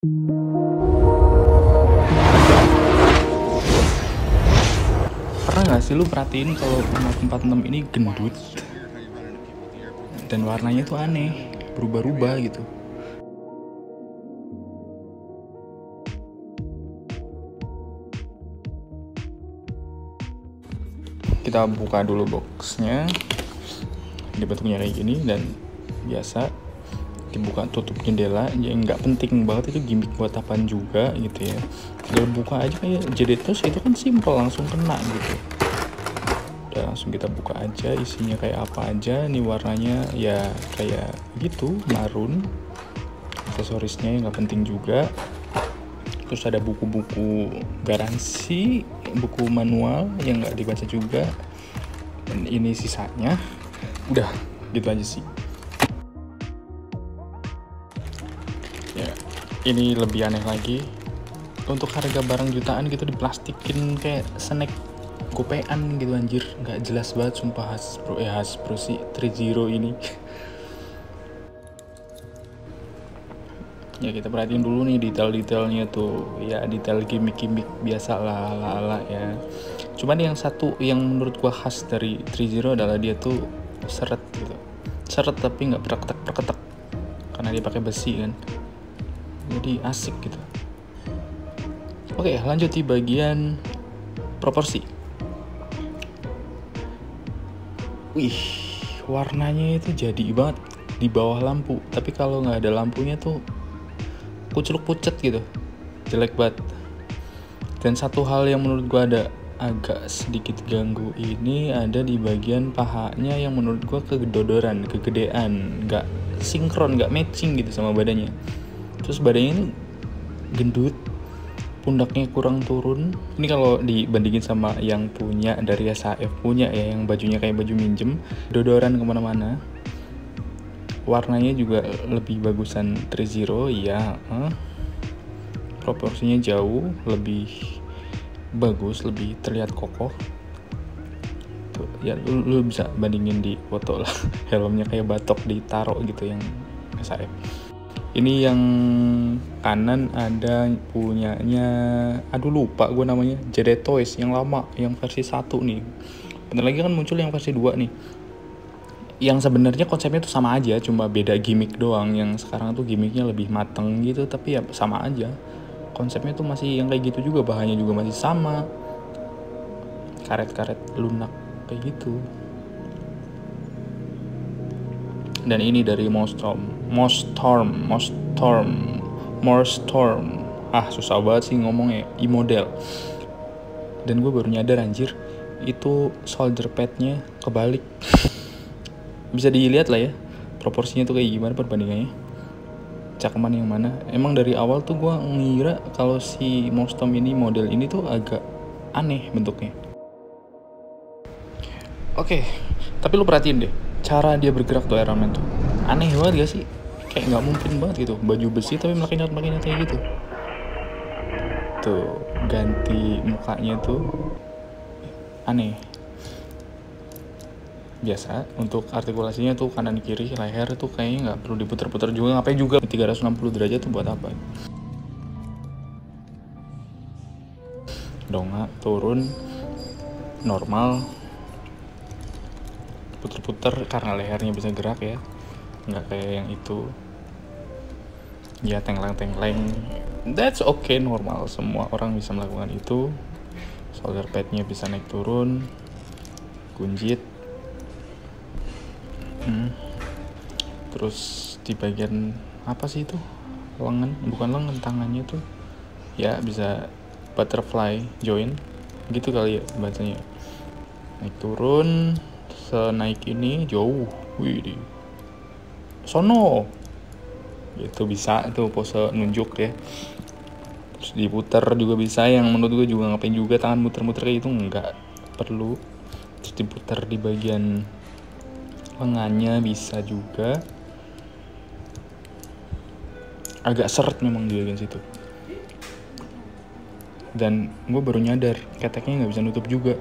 Pernah nggak sih lu perhatiin kalau Renault 46 ini gendut dan warnanya tuh aneh, berubah-ubah gitu. Kita buka dulu boxnya, dibentuknya kayak gini dan biasa dibuka tutup jendela, ya nggak penting banget itu gimmick buat apaan juga gitu ya. Tinggal buka aja kayak jadi terus itu kan simple, langsung kena gitu. Udah langsung kita buka aja isinya kayak apa aja. Ini warnanya ya kayak gitu, marun. Aksesorisnya yang nggak penting juga. Terus ada buku-buku garansi, buku manual yang nggak dibaca juga. Dan ini sisanya. Udah gitu aja sih. Ya, ini lebih aneh lagi. Untuk harga barang jutaan gitu diplastikin kayak snack gopean gitu anjir, nggak jelas banget sumpah. Hasbro sih 30 ini. Ya kita perhatiin dulu nih detail-detailnya tuh, ya detail gimmick-gimmick biasa lah ala-ala ya. Cuman yang satu yang menurut gua khas dari 30 adalah dia tuh seret gitu, seret tapi nggak perketek karena dia pakai besi kan, jadi asik gitu. Oke, lanjut di bagian proporsi. Wih, warnanya itu jadi banget di bawah lampu, tapi kalau nggak ada lampunya tuh kucluk pucet gitu, jelek banget. Dan satu hal yang menurut gua ada agak sedikit ganggu ini ada di bagian pahanya yang menurut gua kegedodoran, kegedean, nggak sinkron, nggak matching gitu sama badannya. Terus badannya ini gendut, pundaknya kurang turun. Ini kalau dibandingin sama yang punya dari SAF punya ya, yang bajunya kayak baju minjem, dodoran kemana-mana. Warnanya juga lebih bagusan 30 ya, proporsinya jauh lebih bagus, lebih terlihat kokoh. Tuh, ya lu bisa bandingin di foto lah. Helmnya kayak batok ditaro gitu yang SAF. Ini yang kanan ada punyanya, aduh lupa gue namanya, JD Toys yang lama, yang versi 1 nih. Bentar lagi kan muncul yang versi 2 nih. Yang sebenarnya konsepnya tuh sama aja, cuma beda gimmick doang. Yang sekarang tuh gimmicknya lebih mateng gitu, tapi ya sama aja. Konsepnya tuh masih yang kayak gitu juga, bahannya juga masih sama. Karet-karet lunak kayak gitu. Dan ini dari Morstorm. Susah banget sih ngomongnya, e-model. Dan gue baru nyadar anjir, itu soldier padnya kebalik. Bisa dilihat lah ya, proporsinya tuh kayak gimana perbandingannya. Cakeman yang mana? Emang dari awal tuh gue ngira kalau si Morstorm ini, model ini tuh agak aneh bentuknya. Oke, tapi lu perhatiin deh, cara dia bergerak tuh Iron Man tuh aneh banget gak sih? Kayak nggak mungkin banget gitu, baju besi tapi makin kayak gitu. Tuh ganti mukanya tuh aneh. Biasa untuk artikulasinya tuh kanan kiri leher tuh kayaknya nggak perlu diputer-puter juga, ngapain juga 360 derajat tuh buat apa? Dongak turun normal, puter-puter karena lehernya bisa gerak ya, nggak kayak yang itu ya tengkleng. That's okay, normal, semua orang bisa melakukan itu. Shoulder padnya bisa naik turun, kunjit. Terus di bagian apa sih itu, bukan lengan, tangannya tuh ya bisa butterfly joint gitu kali ya bacanya. Naik turun, senaik ini jauh, wih, sono itu bisa tuh pose nunjuk ya. Terus diputer juga bisa, yang menurut gue juga ngapain juga tangan muter-muter kayak itu, nggak perlu. Terus diputer di bagian lengannya bisa juga, agak seret memang di bagian situ. Dan gue baru nyadar keteknya nggak bisa nutup juga.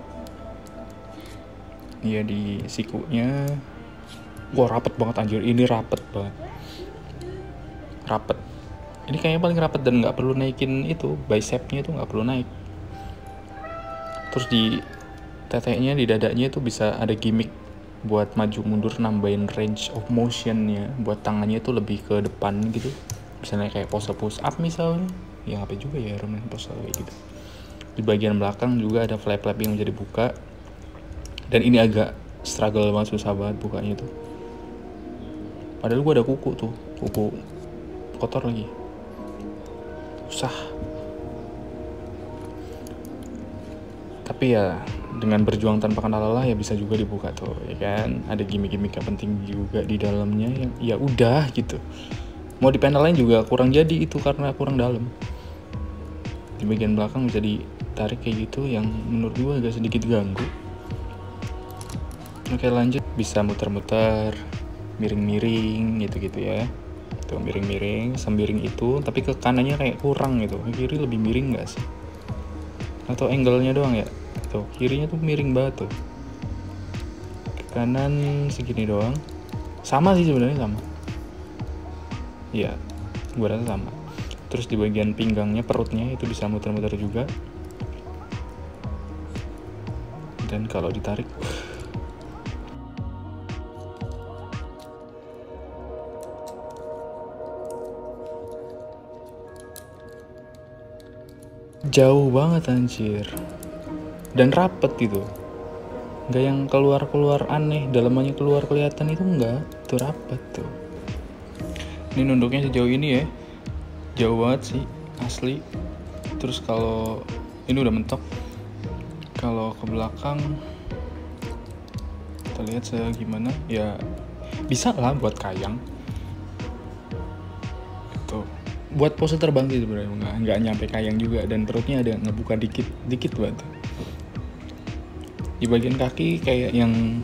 Iya di sikunya, wah rapet banget anjir, ini rapet banget, rapet. Ini kayaknya paling rapat dan nggak perlu naikin itu, bicepnya itu nggak perlu naik. Terus di teteknya, di dadanya itu bisa ada gimmick buat maju mundur, nambahin range of motionnya, buat tangannya itu lebih ke depan gitu. Misalnya kayak pose push up misalnya, ya ngapain juga ya Iron Man pose kayak gitu. Di bagian belakang juga ada flap-flap yang bisa dibuka, dan ini agak struggle banget, susah banget bukanya tuh. Padahal gue ada kuku tuh, kuku kotor lagi, susah. Tapi ya dengan berjuang tanpa kenal lelah ya bisa juga dibuka tuh, ya kan. Ada gimmick-gimmick yang penting juga di dalamnya yang ya udah gitu. Mau di panel lain juga kurang jadi itu karena kurang dalam. Di bagian belakang bisa ditarik kayak gitu yang menurut gue agak sedikit ganggu. Oke lanjut, bisa muter-muter, miring-miring gitu-gitu ya. Tuh miring-miring, sembiring itu, tapi ke kanannya kayak kurang gitu. Ke kiri lebih miring gak sih? Atau angle-nya doang ya? Tuh, kirinya tuh miring banget tuh. Ke kanan segini doang. Sama sih sebenarnya, sama. Iya, gue rasa sama. Terus di bagian pinggangnya, perutnya itu bisa muter-muter juga. Dan kalau ditarik jauh banget anjir. Dan rapet gitu. Nggak yang keluar-keluar aneh, dalamannya keluar kelihatan, itu enggak. Itu rapet tuh. Ini nunduknya sejauh ini ya, jauh banget sih, asli. Terus kalau ini udah mentok, kalau ke belakang kita lihat segimana ya, bisa lah buat kayang. Tuh, buat pose terbang sih sebenarnya, nggak nyampe kayang juga, dan perutnya ada ngebuka dikit banget. Di bagian kaki kayak yang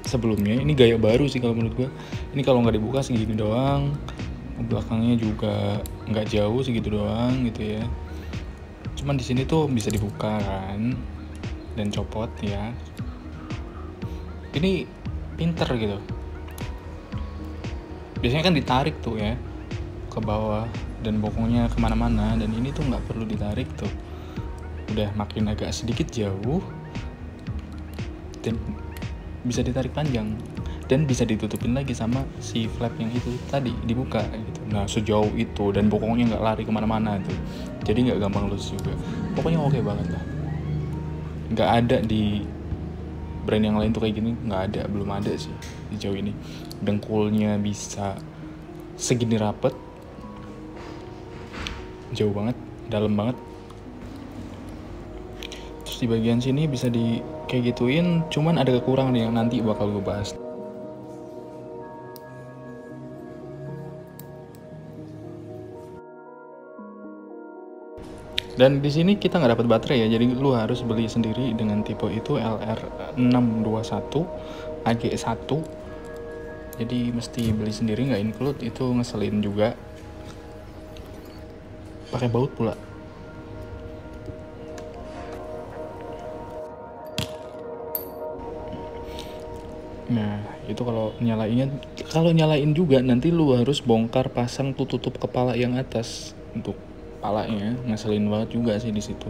sebelumnya, ini gaya baru sih kalau menurut gue. Ini kalau nggak dibuka segini doang, belakangnya juga nggak jauh segitu doang gitu ya. Cuman di sini tuh bisa dibuka kan, dan copot ya. Ini pinter gitu. Biasanya kan ditarik tuh ya ke bawah dan bokongnya kemana-mana, dan ini tuh nggak perlu ditarik tuh. Udah makin agak sedikit jauh dan bisa ditarik panjang, dan bisa ditutupin lagi sama si flap yang itu tadi dibuka gitu. Nah sejauh itu, dan bokongnya nggak lari kemana-mana tuh, jadi nggak gampang loose juga. Pokoknya oke banget lah. Nggak ada di brand yang lain tuh kayak gini, nggak ada, belum ada sih di jauh ini. Dengkulnya bisa segini rapet, jauh banget, dalam banget. Terus di bagian sini bisa di kayak gituin, cuman ada kekurangan yang nanti bakal gue bahas. Dan di sini kita nggak dapat baterai ya, jadi lu harus beli sendiri dengan tipe itu LR621 AG1. Jadi mesti beli sendiri, nggak include, itu ngeselin juga. Pakai baut pula. Nah itu kalau nyalain juga nanti lu harus bongkar pasang tutup kepala yang atas untuk kepalanya, ngeselin banget juga sih di situ.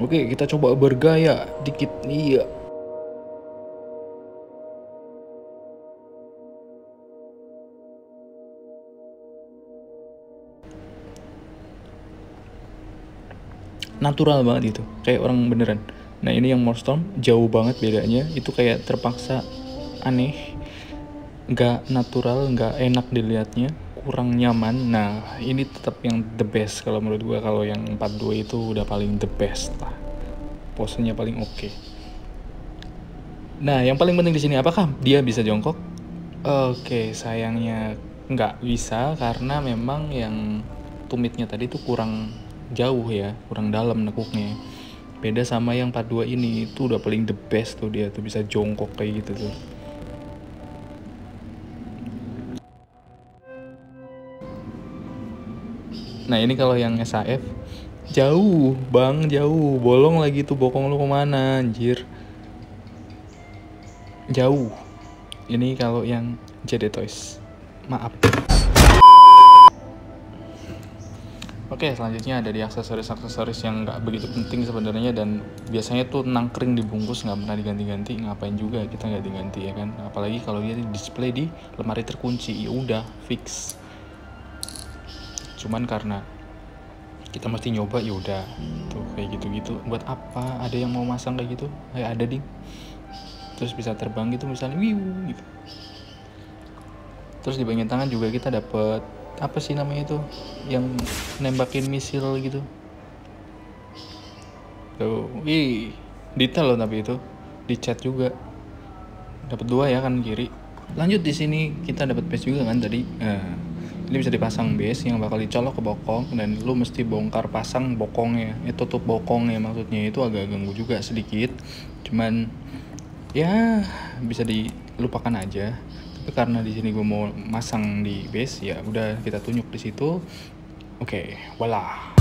Oke, kita coba bergaya dikit. Iya. Natural banget itu, kayak orang beneran. Nah ini yang Morstorm jauh banget bedanya, itu kayak terpaksa aneh, nggak natural, nggak enak dilihatnya, kurang nyaman. Nah ini tetap yang the best kalau menurut gue. Kalau yang 42 itu udah paling the best lah, posenya paling oke. Nah yang paling penting di sini, apakah dia bisa jongkok? Oke, sayangnya nggak bisa karena memang yang tumitnya tadi tuh kurang jauh ya, kurang dalam nekuknya. Beda sama yang 42 ini, itu udah paling the best tuh, dia tuh bisa jongkok kayak gitu tuh. Nah ini kalau yang SAF jauh bang, jauh, bolong lagi tuh bokong lu kemana anjir, jauh. Ini kalau yang JD Toys, maaf. Oke, selanjutnya ada di aksesoris yang nggak begitu penting sebenarnya, dan biasanya tuh nangkring dibungkus, nggak pernah diganti-ganti. Ngapain juga kita nggak diganti ya kan? Apalagi kalau dia display di lemari terkunci, ya udah fix. Cuman karena kita mesti nyoba, ya udah tuh kayak gitu-gitu. Buat apa ada yang mau masang kayak gitu? Kayak ada ding, terus bisa terbang gitu misalnya, wiu gitu. Terus di bagian tangan juga kita dapet apa sih namanya itu, yang nembakin misil gitu tuh. Wih, detail loh, tapi itu di cat juga dapat 2 ya kan kiri. Lanjut di sini kita dapat base juga kan tadi. Ini bisa dipasang base yang bakal dicolok ke bokong, dan lu mesti bongkar pasang bokongnya, tutup bokongnya maksudnya. Itu agak ganggu juga sedikit, cuman ya bisa dilupakan aja. Tapi karena di sini gue mau masang di base, ya udah kita tunjuk di situ. Oke, voila.